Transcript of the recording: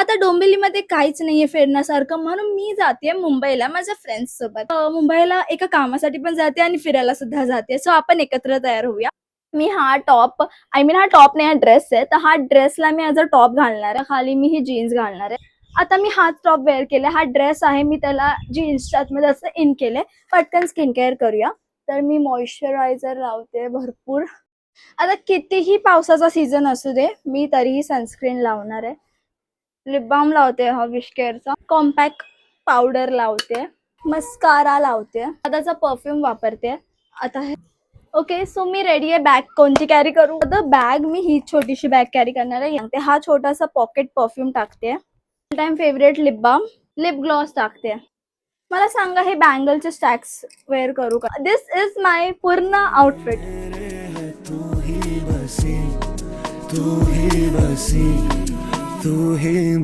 आता डोंबिवलीमध्ये काहीच नाहीये फिरण्यासारखं, म्हणून मी जाते मुंबईला माझ्या फ्रेंड्स सोबत. मुंबईला एका कामासाठी पण जाते आणि फिरायला सुद्धा जाते. सो आपण एकत्र तयार होऊया. मी हा टॉप हा टॉप नाही, हा ड्रेस आहे. तर हा ड्रेसला मी ॲज अ टॉप घालणार आहे, खाली मी ही जीन्स घालणार आहे. आता मी हाच टॉप वेअर केला, हा ड्रेस आहे, मी त्याला जीन्सच्या आतमध्ये असं इन केले. पटकन स्किन केअर करूया. तर मी मॉइश्चरायझर लावते भरपूर. आता कितीही पावसाचा सीझन असू दे, मी तरीही सनस्क्रीन लावणार आहे. लिप बाम लावते हा विशकेअरचा, कॉम्पॅक्ट पावडर लावते, मस्कारा लावते, आताचा परफ्यूम वापरते. आता हे ओके. सो मी रेडी आहे. बॅग कोणती कॅरी करू? आता बॅग मी ही छोटीशी बॅग कॅरी करणार आहे. हा छोटासा पॉकेट परफ्यूम टाकते, time favourite lip balm, lip gloss टाकते. मला सांगा हे बँगलचे स्टॅक्स वेअर करू का? दिस इज माय पूर्ण आउटफिट. तू ही बसी, तू ही बसी, तू ही